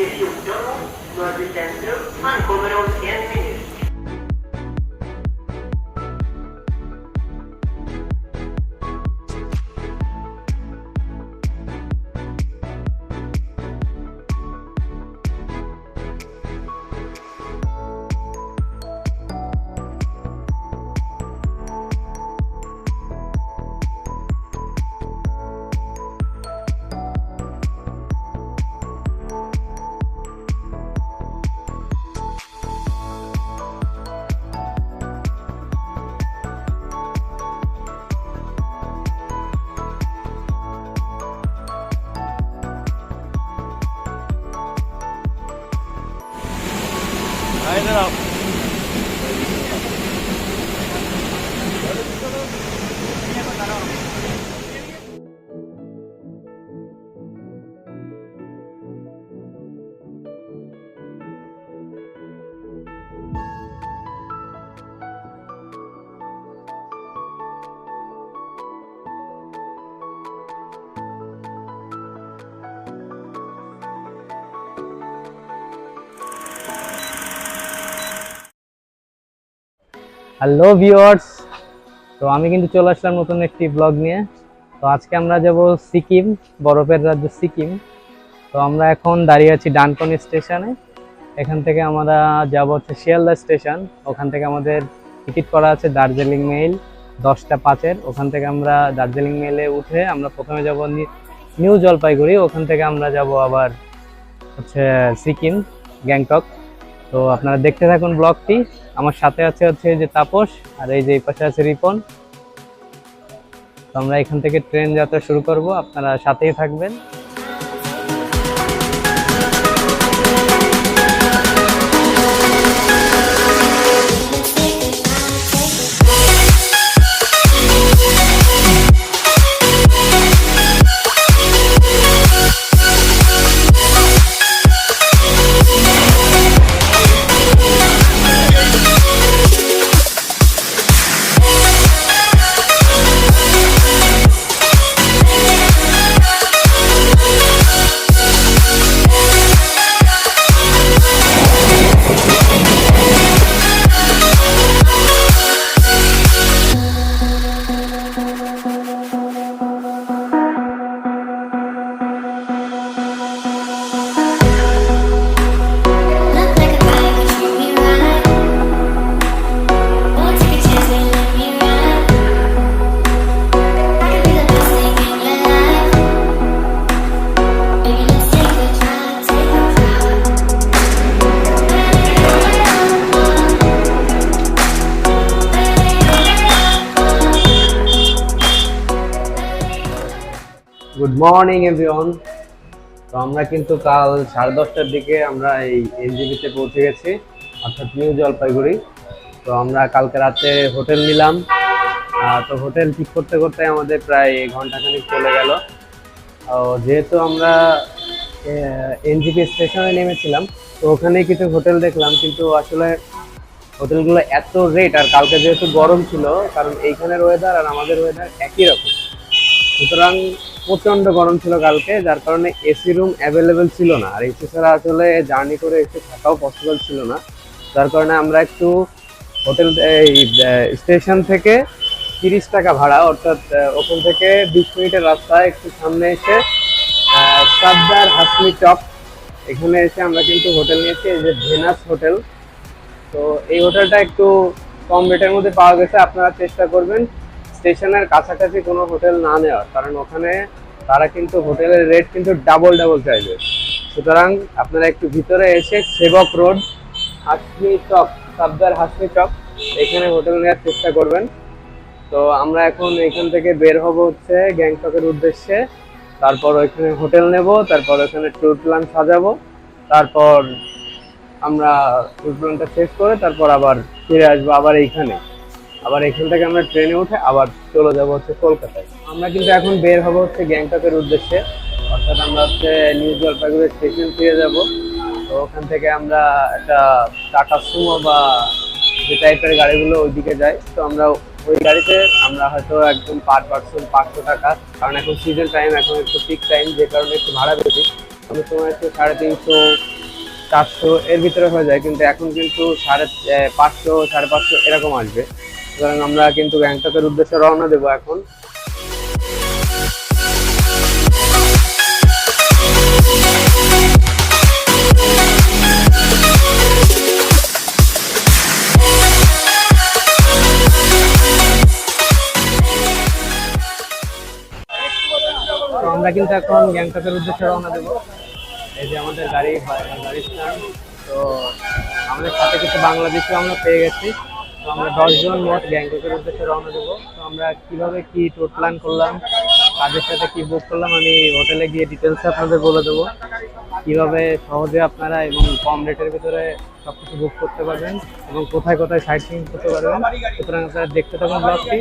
14 mot Mörby centrum ankommer om 1 minut. Aynen abi. Hello viewers, তো আমি কিন্তু চলে আসলাম নতুন একটি ব্লগ নিয়ে। তো আজকে আমরা যাব সিকিম, বরফের রাজ্য সিকিম। তো আমরা এখন দাঁড়িয়ে আছি ডানকনি স্টেশনে। এখান থেকে আমরা যাব হচ্ছে শিয়ালদা স্টেশন। ওখান থেকে আমাদের টিকিট করা আছে দার্জিলিং মেইল 10টা 5-এর। ওখান থেকে আমরা দার্জিলিং মেইলে উঠে আমরা প্রথমে যাব নিউ জলপাইগুড়ি। ওখান থেকে আমরা যাব আবার হচ্ছে সিকিম, গ্যাংটক। তো আপনারা দেখতে থাকুন ব্লগটি। আমার সাথে হচ্ছে যে তাপস, আর এই যে এই পাশে আছে রিপন। তো আমরা এখান থেকে ট্রেন যাত্রা শুরু করব, আপনারা সাথেই থাকবেন। Good morning everyone. তো আমরা কিন্তু কাল 10:30টার দিকে আমরা এই এনজিবিতে পৌঁছে গেছি, অর্থাৎ নিউ জলপাইগুড়ি। তো আমরা কালকে রাতে হোটেল নিলাম। তো হোটেল ঠিক করতে করতে আমাদের প্রায় ঘন্টাখানিক চলে গেল। যেহেতু আমরা এনজিপি স্টেশনে নেমেছিলাম, তো ওখানে কিছু হোটেল দেখলাম, কিন্তু আসলে হোটেলগুলো এত রেট, আর কালকে যেহেতু গরম ছিল, কারণ এইখানের ওয়েদার আর আমাদের ওয়েদার একই রকম, সুতরাং প্রচণ্ড গরম ছিল কালকে, যার কারণে এসি রুম অ্যাভেলেবেল ছিল না। আর এসি ছাড়া আসলে জার্নি করে এসে থাকাও পসিবল ছিল না, যার কারণে আমরা একটু হোটেল এই স্টেশন থেকে 30 টাকা ভাড়া, অর্থাৎ ওখান থেকে 20 মিনিটের রাস্তা একটু সামনে এসে সাবদার হাসমি চক, এখানে এসে আমরা কিন্তু হোটেল নিয়েছি, এই যে ভেনাস হোটেল। তো এই হোটেলটা একটু কম রেটের মধ্যে পাওয়া গেছে। আপনারা চেষ্টা করবেন স্টেশনের কাছাকাছি কোনো হোটেল না নেওয়ার, কারণ ওখানে তারা কিন্তু হোটেলের রেট কিন্তু ডাবল চাইবে। সুতরাং আপনারা একটু ভিতরে এসে সেবক রোড, হাসমি চক, সাবদার হাসমি চক, এখানে হোটেল নেওয়ার চেষ্টা করবেন। তো আমরা এখন এখান থেকে বের হব হচ্ছে গ্যাংটকের উদ্দেশ্যে। তারপর ওইখানে হোটেল নেব, তারপর ওখানে ট্যুর প্ল্যান সাজাবো, তারপর আমরা ট্যুর প্ল্যানটা শেষ করে তারপর আবার ফিরে আসবো আবার এইখানে। আবার এখান থেকে আমরা ট্রেনে উঠে আবার চলে যাবো হচ্ছে কলকাতায়। আমরা কিন্তু এখন বের হবো হচ্ছে গ্যাংটকের উদ্দেশ্যে, অর্থাৎ আমরা হচ্ছে নিউ জলপাইগুড়ি স্টেশন ফিরে যাব। তো ওখান থেকে আমরা একটা টাটা সুমো বা যে টাইপের গাড়িগুলো ওইদিকে যাই। তো আমরা ওই গাড়িতে আমরা হয়তো একদম পার পার্সন 500 টাকা, কারণ এখন সিজন টাইম, এখন একটু পিক টাইম, যে কারণে একটু ভাড়া বেশি। অনেক সময় একটু 350 400 এর ভিতরে হয়ে যায়, কিন্তু এখন কিন্তু 550 550 এরকম আসবে। সুতরাং আমরা কিন্তু গ্যাংটকের উদ্দেশ্যে রওনা দেবো এখন। তো আমরা কিন্তু এখন গ্যাংটকের উদ্দেশ্যে রওনা দেবো। এই যে আমাদের গাড়ি স্ট্যান্ড। তো আমাদের সাথে কিছু বাংলাদেশিও আমরা পেয়ে গেছি। তো আমরা 10 জন মোট গ্যাংটকের উদ্দেশ্যে রওনা দেবো। তো আমরা কিভাবে কি ট্যুর প্ল্যান করলাম, কাদের সাথে কি বুক করলাম, আমি হোটেলে গিয়ে ডিটেলসে আপনাদের বলে দেবো, কিভাবে সহজে আপনারা এবং কম রেটের ভিতরে সবকিছু বুক করতে পারবেন এবং কোথায় কোথায় সাইট সিইং করতে পারবেন। সুতরাং আপনারা দেখতে থাকুন ব্লগটি।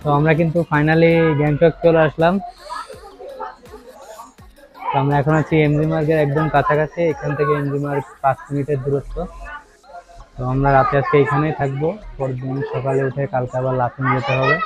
তো আমরা কিন্তু ফাইনালি গ্যাংটক চলে আসলাম। তো আমরা এখন আছি এমজি মার্গের একদম কাছাকাছি, এখান থেকে এমজি মার্গ 5 মিনিটের দূরত্ব। তো আমরা রাতে আজকে এখানেই থাকবো, পরদিন সকালে উঠে কালকে আবার লাচুং যেতে হবে।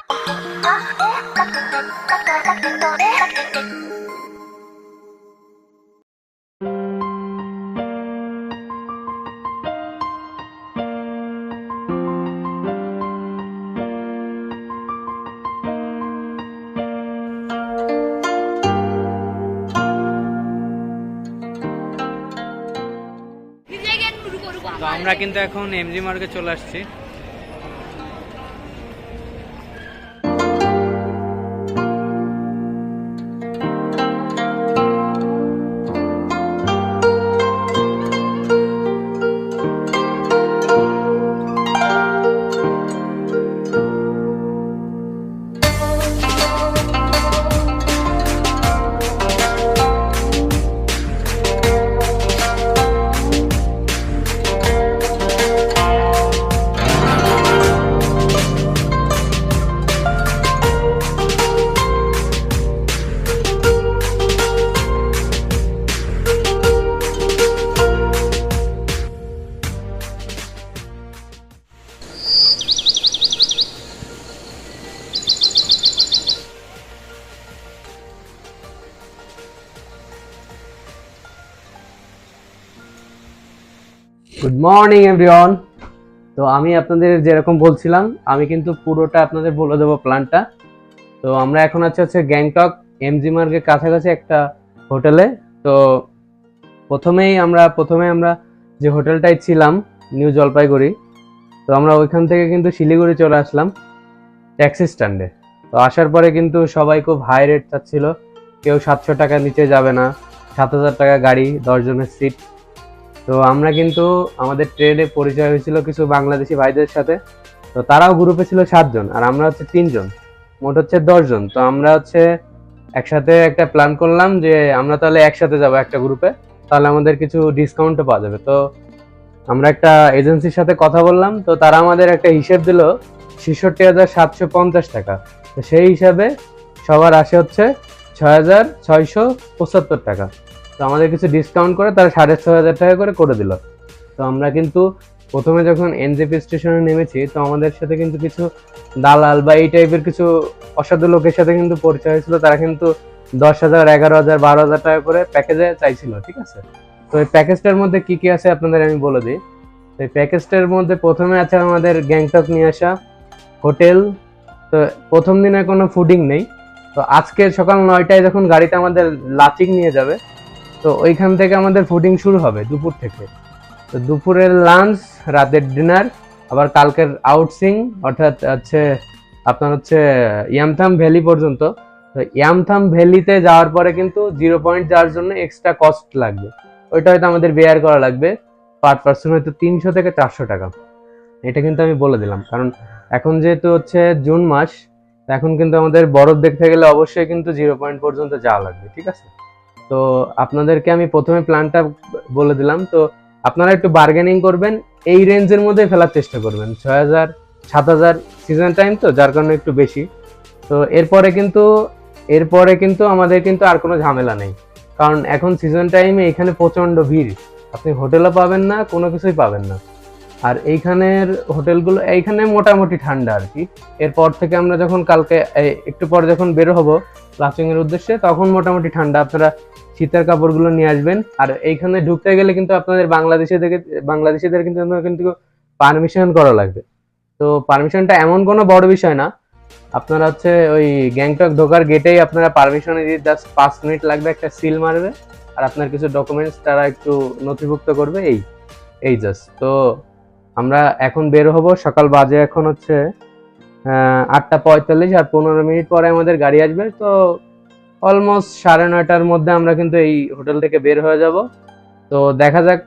তো আমরা কিন্তু এখন এমজি মার্গে চলে আসছি। Good morning everyone. তো আমি আপনাদের যেরকম বলছিলাম, আমি কিন্তু পুরোটা আপনাদের বলে দেবো প্ল্যানটা। তো আমরা এখন হচ্ছে গ্যাংটক এমজি মার্গের কাছাকাছি একটা হোটেলে। তো প্রথমে আমরা যে হোটেলটায় ছিলাম নিউ জলপাইগুড়ি, তো আমরা ওইখান থেকে কিন্তু শিলিগুড়ি চলে আসলাম ট্যাক্সি স্ট্যান্ডে। তো আসার পরে কিন্তু সবাই খুব হাই রেট চাচ্ছিল, কেউ 700 টাকার নিচে যাবে না, 7,000 টাকা গাড়ি, 10 জনের সিট। তো আমরা কিন্তু আমাদের ট্রেনে পরিচয় হয়েছিল কিছু বাংলাদেশি ভাইদের সাথে। তো তারাও গ্রুপে ছিল 7 জন, আর আমরা হচ্ছে 3 জন, মোট হচ্ছে 10 জন। তো আমরা হচ্ছে একসাথে একটা প্ল্যান করলাম যে আমরা তাহলে একসাথে যাব একটা গ্রুপে, তাহলে আমাদের কিছু ডিসকাউন্টও পাওয়া যাবে। তো আমরা একটা এজেন্সির সাথে কথা বললাম, তো তারা আমাদের একটা হিসেব দিল 66,750 টাকা। তো সেই হিসাবে সবার আসে হচ্ছে 6,675 টাকা। তো আমাদের কিছু ডিসকাউন্ট করে তারা 6,500 টাকা করে দিল। তো আমরা কিন্তু প্রথমে যখন এনজেপি স্টেশনে নেমেছি, তো আমাদের সাথে কিন্তু কিছু দালাল বা এই টাইপের কিছু অসাধু লোকের সাথে কিন্তু পরিচয় হয়েছিল। তারা কিন্তু 10,000, 11,000, 12,000 টাকা করে প্যাকেজে চাইছিল, ঠিক আছে। তো এই প্যাকেজটার মধ্যে কি কি আছে আপনাদের আমি বলে দিই। তো এই প্যাকেজটার মধ্যে প্রথমে আছে আমাদের গ্যাংটক নিয়ে আসা, হোটেল। তো প্রথম দিনে কোনো ফুডিং নেই। তো আজকে সকাল 9টায় যখন গাড়িতে আমাদের লাচিং নিয়ে যাবে, তো ওইখান থেকে আমাদের ফুডিং শুরু হবে দুপুর থেকে। তো দুপুরের লাঞ্চ, রাতের ডিনার, আবার কালকের আউটসিং, অর্থাৎ আপনার ইয়ামথাম ভ্যালি পর্যন্ত। তো ইয়ামথাম ভ্যালিতে যাওয়ার পরে কিন্তু 0 পয়েন্ট যাওয়ার জন্য এক্সট্রা কস্ট লাগবে, ওইটা হয়তো আমাদের বেয়ার করা লাগবে। পার পার্সন হয়তো 300 থেকে 400 টাকা। এটা কিন্তু আমি বলে দিলাম, কারণ এখন যেহেতু জুন মাস, এখন কিন্তু আমাদের বরফ দেখতে গেলে অবশ্যই কিন্তু 0 পয়েন্ট পর্যন্ত যাওয়া লাগবে, ঠিক আছে। তো আপনাদেরকে আমি প্রথমে প্ল্যানটা বলে দিলাম। তো আপনারা একটু বার্গেনিং করবেন, এই রেঞ্জের মধ্যে ফেলার চেষ্টা করবেন। 6,000, 7,000 সিজন টাইম, তো যার কারণে একটু বেশি। তো এরপরে কিন্তু আমাদের কিন্তু আর কোনো ঝামেলা নেই, কারণ এখন সিজন টাইমে এখানে প্রচন্ড ভিড়, আপনি হোটেলও পাবেন না, কোনো কিছুই পাবেন না। আর এইখানের হোটেলগুলো এইখানে মোটামুটি ঠান্ডা আর কি। এরপর থেকে আমরা যখন কালকে একটু পর যখন বের হবো লাচিং এর উদ্দেশ্যে, তখন মোটামুটি ঠান্ডা, আপনারা শীতের কাপড়গুলো নিয়ে আসবেন। আর এইখানে ঢুকতে গেলে কিন্তু আপনাদের বাংলাদেশিদের কিন্তু পারমিশন করা লাগবে। তো পারমিশনটা এমন কোনো বড় বিষয় না, আপনারা ওই গ্যাংটক ঢোকার গেটেই আপনারা পারমিশন দিয়ে জাস্ট 5 মিনিট লাগবে, একটা সিল মারবে, আর আপনার কিছু ডকুমেন্টস তারা একটু নথিভুক্ত করবে, এই জাস্ট। তো আমরা এখন বের হব, সকাল বাজে এখন 8:45, আর 15 মিনিট পরে আমাদের গাড়ি আসবে। তো অলমোস্ট 9:30টার মধ্যে আমরা কিন্তু এই হোটেল থেকে বের হয়ে যাব। তো দেখা যাক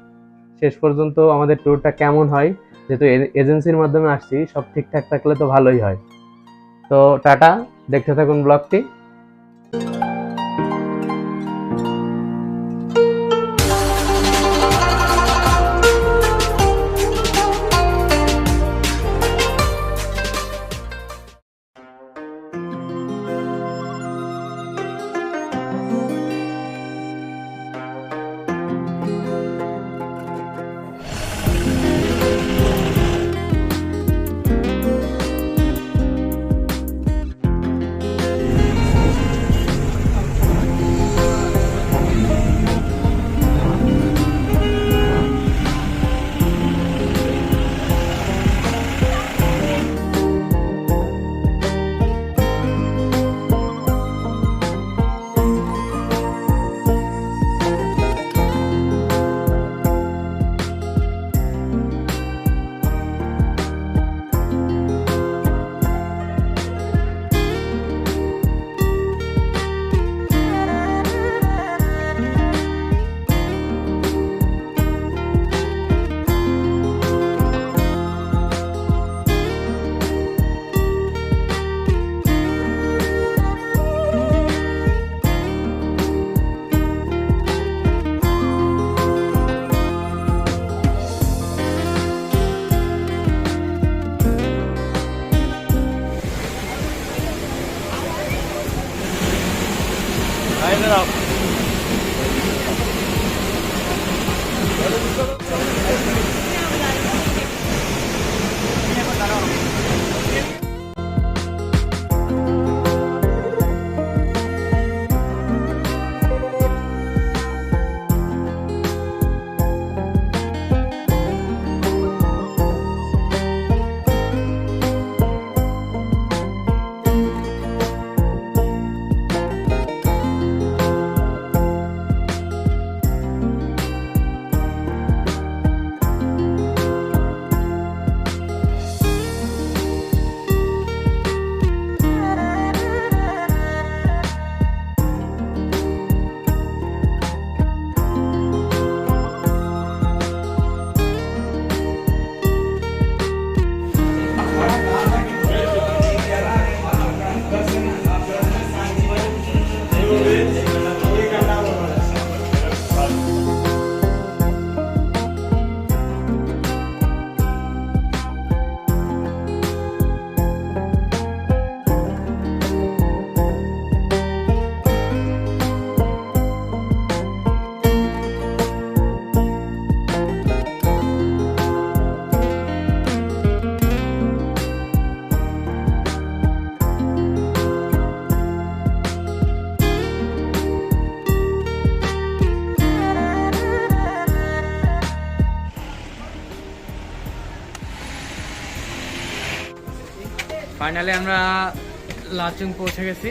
শেষ পর্যন্ত আমাদের ট্যুরটা কেমন হয়। যেহেতু এজেন্সির মাধ্যমে আসছি, সব ঠিকঠাক থাকলে তো ভালোই হয়। তো টাটা, দেখতে থাকুন ব্লগটি। ফাইনালি আমরা লাচুং পৌঁছে গেছি।